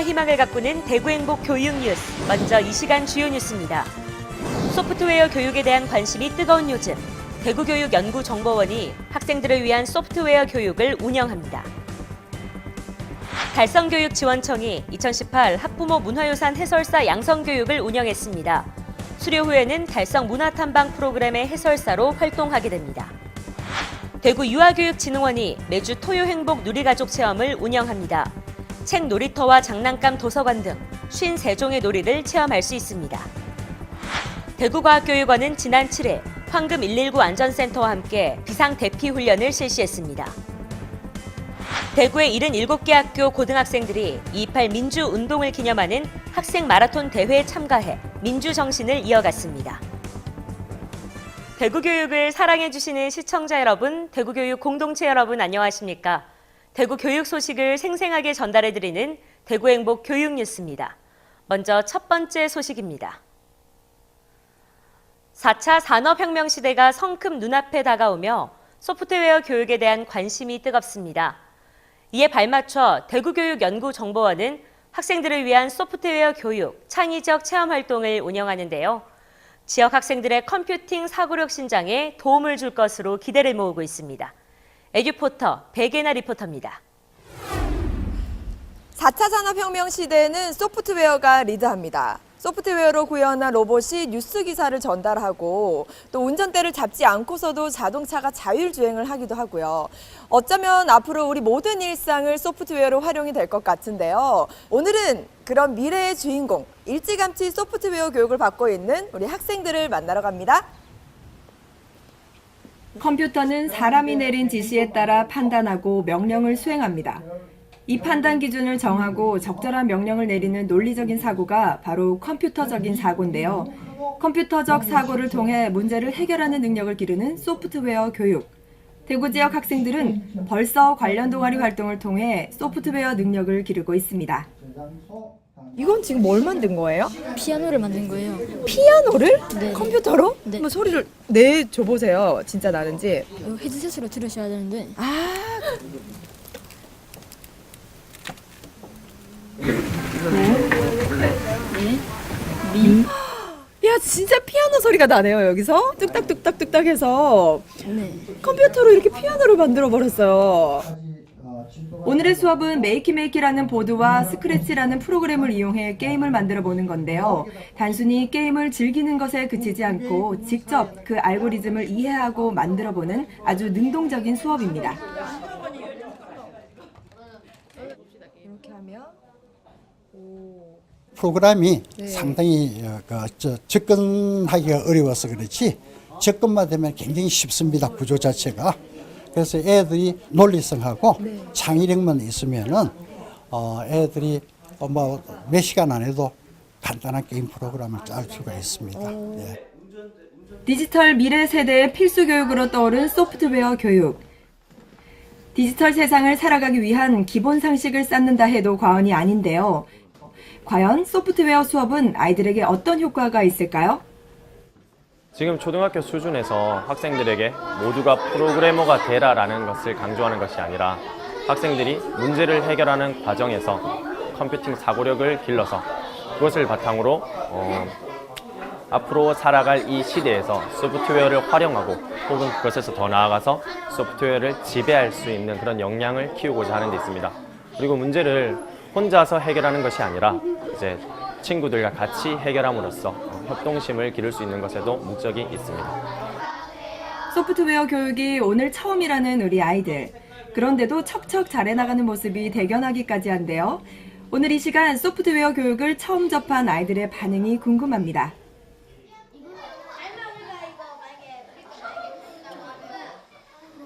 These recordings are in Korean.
희망을 가꾸는 대구행복 교육 뉴스. 먼저 이 시간 주요 뉴스입니다. 소프트웨어 교육에 대한 관심이 뜨거운 요즘, 대구교육연구정보원이 학생들을 위한 소프트웨어 교육을 운영합니다. 달성교육지원청이 2018 학부모 문화유산 해설사 양성교육을 운영했습니다. 수료 후에는 달성 문화탐방 프로그램의 해설사로 활동하게 됩니다. 대구 유아교육진흥원이 매주 토요행복 누리가족 체험을 운영합니다. 책 놀이터와 장난감 도서관 등 53종의 놀이를 체험할 수 있습니다. 대구과학교육원은 지난 7일 황금 119 안전센터와 함께 비상대피 훈련을 실시했습니다. 대구의 77개 학교 고등학생들이 2.28 민주운동을 기념하는 학생 마라톤 대회에 참가해 민주정신을 이어갔습니다. 대구교육을 사랑해주시는 시청자 여러분, 대구교육 공동체 여러분 안녕하십니까? 대구 교육 소식을 생생하게 전달해드리는 대구행복 교육 뉴스입니다. 먼저 첫 번째 소식입니다. 4차 산업혁명 시대가 성큼 눈앞에 다가오며 소프트웨어 교육에 대한 관심이 뜨겁습니다. 이에 발맞춰 대구교육연구정보원은 학생들을 위한 소프트웨어 교육, 창의적 체험 활동을 운영하는데요. 지역 학생들의 컴퓨팅 사고력 신장에 도움을 줄 것으로 기대를 모으고 있습니다. 에듀포터 백예나 리포터입니다. 4차 산업혁명 시대에는 소프트웨어가 리드합니다. 소프트웨어로 구현한 로봇이 뉴스 기사를 전달하고 또 운전대를 잡지 않고서도 자동차가 자율주행을 하기도 하고요. 어쩌면 앞으로 우리 모든 일상을 소프트웨어로 활용이 될 것 같은데요. 오늘은 그런 미래의 주인공, 일찌감치 소프트웨어 교육을 받고 있는 우리 학생들을 만나러 갑니다. 컴퓨터는 사람이 내린 지시에 따라 판단하고 명령을 수행합니다. 이 판단 기준을 정하고 적절한 명령을 내리는 논리적인 사고가 바로 컴퓨터적인 사고인데요. 컴퓨터적 사고를 통해 문제를 해결하는 능력을 기르는 소프트웨어 교육. 대구 지역 학생들은 벌써 관련 동아리 활동을 통해 소프트웨어 능력을 기르고 있습니다. 이건 지금 뭘 만든 거예요? 피아노를 만든 거예요. 피아노를? 네. 컴퓨터로? 네. 한번 소리를 내줘보세요. 진짜 나는지. 이거 헤드셋으로 들으셔야 되는데 야, 진짜 피아노 소리가 나네요, 여기서. 뚝딱뚝딱뚝딱 해서. 네. 컴퓨터로 이렇게 피아노를 만들어 버렸어요. 오늘의 수업은 메이키메이키라는 보드와 스크래치라는 프로그램을 이용해 게임을 만들어 보는 건데요. 단순히 게임을 즐기는 것에 그치지 않고 직접 그 알고리즘을 이해하고 만들어 보는 아주 능동적인 수업입니다. 이렇게 하면 프로그램이 상당히 접근하기가 어려워서 그렇지 접근만 되면 굉장히 쉽습니다. 구조 자체가. 그래서 애들이 논리성하고 창의력만 있으면은 애들이 몇 시간 안에도 간단한 게임 프로그램을 짤 수가 있습니다. 예. 디지털 미래 세대의 필수 교육으로 떠오른 소프트웨어 교육. 디지털 세상을 살아가기 위한 기본 상식을 쌓는다 해도 과언이 아닌데요. 과연 소프트웨어 수업은 아이들에게 어떤 효과가 있을까요? 지금 초등학교 수준에서 학생들에게 모두가 프로그래머가 되라라는 것을 강조하는 것이 아니라 학생들이 문제를 해결하는 과정에서 컴퓨팅 사고력을 길러서 그것을 바탕으로 앞으로 살아갈 이 시대에서 소프트웨어를 활용하고 혹은 그것에서 더 나아가서 소프트웨어를 지배할 수 있는 그런 역량을 키우고자 하는 데 있습니다. 그리고 문제를 혼자서 해결하는 것이 아니라 이제 친구들과 같이 해결함으로써 협동심을 기를 수 있는 것에도 목적이 있습니다. 소프트웨어 교육이 오늘 처음이라는 우리 아이들. 그런데도 척척 잘해나가는 모습이 대견하기까지 한데요. 오늘 이 시간 소프트웨어 교육을 처음 접한 아이들의 반응이 궁금합니다.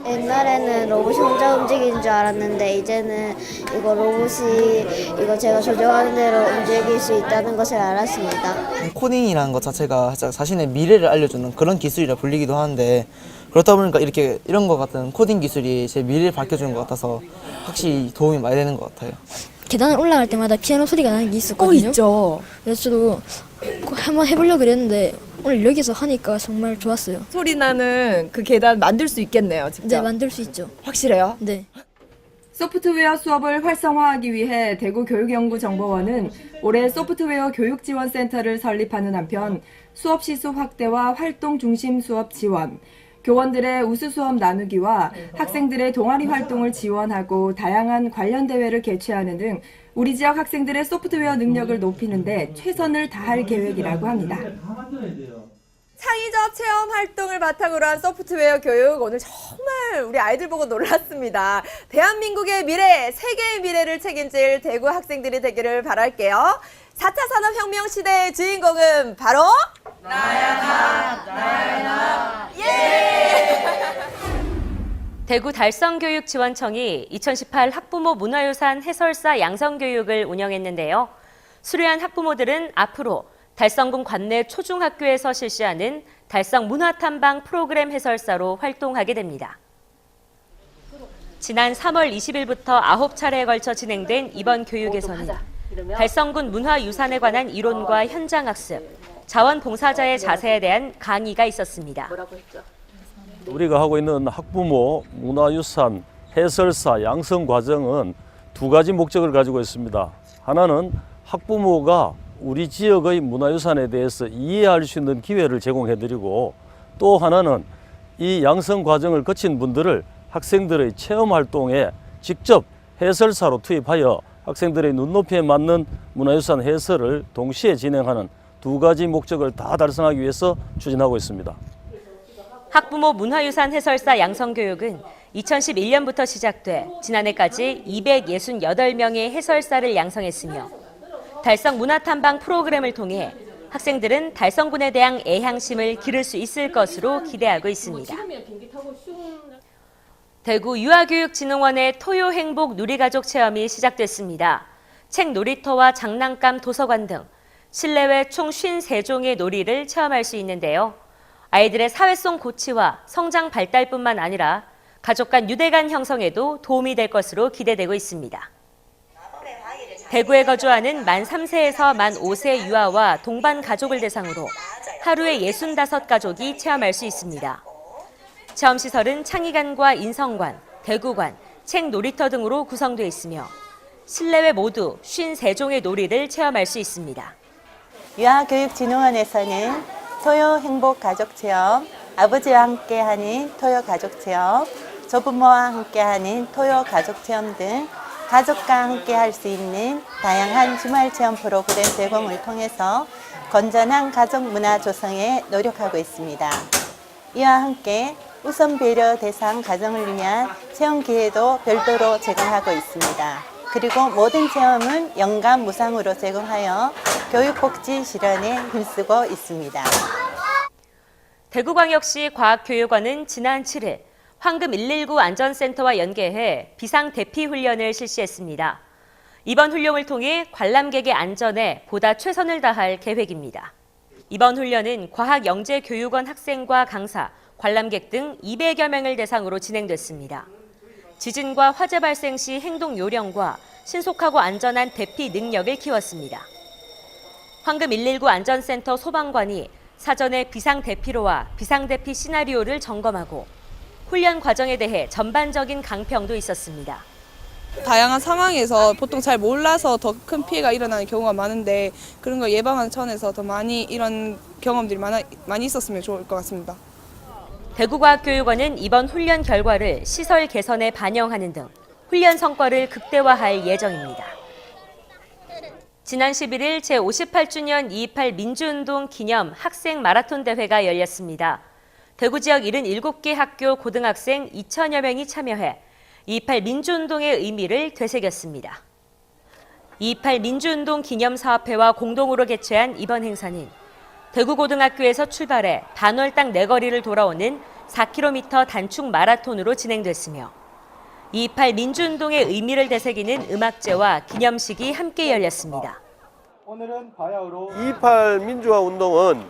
옛날에는 로봇이 혼자 움직이는 줄 알았는데 이제는 이거 로봇이 이거 제가 조정하는 대로 움직일 수 있다는 것을 알았습니다. 코딩이라는 것 자체가 자신의 미래를 알려주는 그런 기술이라 불리기도 하는데 그렇다 보니까 이런 것 같은 코딩 기술이 제 미래를 밝혀주는 것 같아서 확실히 도움이 많이 되는 것 같아요. 계단을 올라갈 때마다 피아노 소리가 나는 게 있었거든요. 있죠. 그래서 저도 한번 해보려고 그랬는데 오늘 여기서 하니까 정말 좋았어요. 소리 나는 그 계단 만들 수 있겠네요, 직접. 네, 만들 수 있죠. 확실해요? 네. 소프트웨어 수업을 활성화하기 위해 대구교육연구정보원은 올해 소프트웨어 교육지원센터를 설립하는 한편 수업 시수 확대와 활동 중심 수업 지원, 교원들의 우수 수업 나누기와 학생들의 동아리 활동을 지원하고 다양한 관련 대회를 개최하는 등 우리 지역 학생들의 소프트웨어 능력을 높이는 데 최선을 다할 계획이라고 합니다. 창의적 체험 활동을 바탕으로 한 소프트웨어 교육, 오늘 정말 우리 아이들 보고 놀랐습니다. 대한민국의 미래, 세계의 미래를 책임질 대구 학생들이 되기를 바랄게요. 4차 산업혁명 시대의 주인공은 바로 나야나 예! 대구 달성교육지원청이 2018 학부모 문화유산 해설사 양성교육을 운영했는데요. 수료한 학부모들은 앞으로 달성군 관내 초중학교에서 실시하는 달성 문화탐방 프로그램 해설사로 활동하게 됩니다. 지난 3월 20일부터 9차례에 걸쳐 진행된 이번 교육에서는 달성군 문화유산에 관한 이론과 현장학습, 자원봉사자의 자세에 대한 강의가 있었습니다. 우리가 하고 있는 학부모 문화유산 해설사 양성 과정은 두 가지 목적을 가지고 있습니다. 하나는 학부모가 우리 지역의 문화유산에 대해서 이해할 수 있는 기회를 제공해드리고, 또 하나는 이 양성 과정을 거친 분들을 학생들의 체험 활동에 직접 해설사로 투입하여 학생들의 눈높이에 맞는 문화유산 해설을 동시에 진행하는 두 가지 목적을 다 달성하기 위해서 추진하고 있습니다. 학부모 문화유산 해설사 양성교육은 2011년부터 시작돼 지난해까지 268명의 해설사를 양성했으며 달성 문화탐방 프로그램을 통해 학생들은 달성군에 대한 애향심을 기를 수 있을 것으로 기대하고 있습니다. 대구 유아교육진흥원의 토요행복 누리가족 체험이 시작됐습니다. 책 놀이터와 장난감 도서관 등 실내외 총 53종의 놀이를 체험할 수 있는데요. 아이들의 사회성 고취와 성장 발달뿐만 아니라 가족 간 유대감 형성에도 도움이 될 것으로 기대되고 있습니다. 대구에 거주하는 만 3세에서 만 5세 유아와 동반 가족을 대상으로 하루에 65가족이 체험할 수 있습니다. 체험시설은 창의관과 인성관, 대구관, 책 놀이터 등으로 구성되어 있으며 실내외 모두 53종의 놀이를 체험할 수 있습니다. 유아교육진흥원에서는 토요 행복 가족 체험, 아버지와 함께하는 토요 가족 체험, 조부모와 함께하는 토요 가족 체험 등 가족과 함께 할 수 있는 다양한 주말 체험 프로그램 제공을 통해서 건전한 가족 문화 조성에 노력하고 있습니다. 이와 함께 우선 배려 대상 가정을 위한 체험 기회도 별도로 제공하고 있습니다. 그리고 모든 체험은 연간 무상으로 제공하여 교육복지 실현에 힘쓰고 있습니다. 대구광역시 과학교육원은 지난 7일 황금 119 안전센터와 연계해 비상대피 훈련을 실시했습니다. 이번 훈련을 통해 관람객의 안전에 보다 최선을 다할 계획입니다. 이번 훈련은 과학영재교육원 학생과 강사, 관람객 등 200여 명을 대상으로 진행됐습니다. 지진과 화재 발생 시 행동 요령과 신속하고 안전한 대피 능력을 키웠습니다. 황금 119 안전센터 소방관이 사전에 비상대피로와 비상대피 시나리오를 점검하고 훈련 과정에 대해 전반적인 강평도 있었습니다. 다양한 상황에서 보통 잘 몰라서 더 큰 피해가 일어나는 경우가 많은데 그런 걸 예방하는 차원에서 더 많이 이런 경험들이 많이 있었으면 좋을 것 같습니다. 대구과학교육원은 이번 훈련 결과를 시설 개선에 반영하는 등 훈련 성과를 극대화할 예정입니다. 지난 11일 제58주년 2.28 민주운동 기념 학생 마라톤 대회가 열렸습니다. 대구 지역 77개 학교 고등학생 2천여 명이 참여해 2.28 민주운동의 의미를 되새겼습니다. 2.28 민주운동 기념사업회와 공동으로 개최한 이번 행사는 대구고등학교에서 출발해 반월당 내거리를 돌아오는 4km 단축 마라톤으로 진행됐으며 2.28 민주운동의 의미를 되새기는 음악제와 기념식이 함께 열렸습니다. 오늘은 바야흐로 2.28 민주화 운동은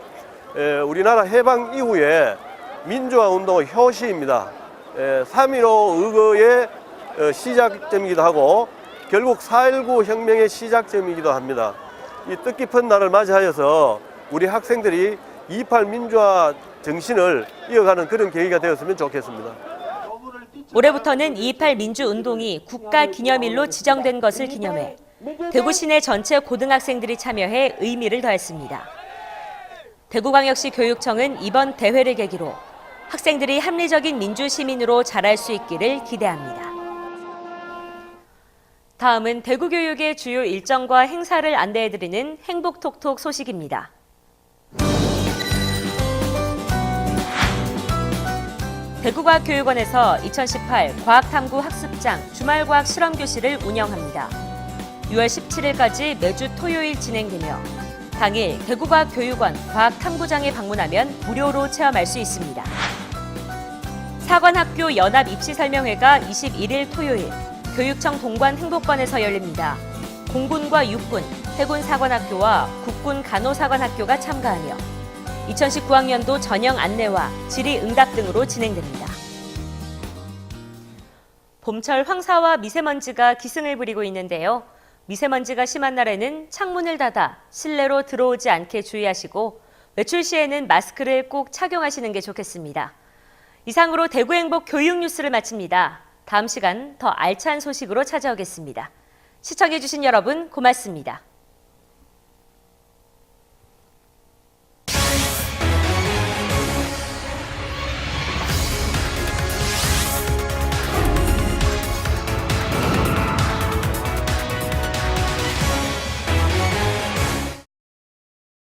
우리나라 해방 이후에 민주화 운동의 효시입니다. 3.15 의거의 시작점이기도 하고 결국 4.19 혁명의 시작점이기도 합니다. 이 뜻깊은 날을 맞이하여서 우리 학생들이 2.28 민주화 정신을 이어가는 그런 계기가 되었으면 좋겠습니다. 올해부터는 2.28 민주운동이 국가기념일로 지정된 것을 기념해 대구 시내 전체 고등학생들이 참여해 의미를 더했습니다. 대구광역시 교육청은 이번 대회를 계기로 학생들이 합리적인 민주시민으로 자랄 수 있기를 기대합니다. 다음은 대구교육의 주요 일정과 행사를 안내해드리는 행복톡톡 소식입니다. 대구과학교육원에서 2018 과학탐구 학습장 주말과학 실험교실을 운영합니다. 6월 17일까지 매주 토요일 진행되며 당일 대구과학교육원 과학탐구장에 방문하면 무료로 체험할 수 있습니다. 사관학교 연합입시설명회가 21일 토요일 교육청 동관 행복관에서 열립니다. 공군과 육군, 해군 사관학교와 국군 간호사관학교가 참가하며 2019학년도 전형 안내와 질의 응답 등으로 진행됩니다. 봄철 황사와 미세먼지가 기승을 부리고 있는데요. 미세먼지가 심한 날에는 창문을 닫아 실내로 들어오지 않게 주의하시고 외출 시에는 마스크를 꼭 착용하시는 게 좋겠습니다. 이상으로 대구행복 교육 뉴스를 마칩니다. 다음 시간 더 알찬 소식으로 찾아오겠습니다. 시청해주신 여러분 고맙습니다.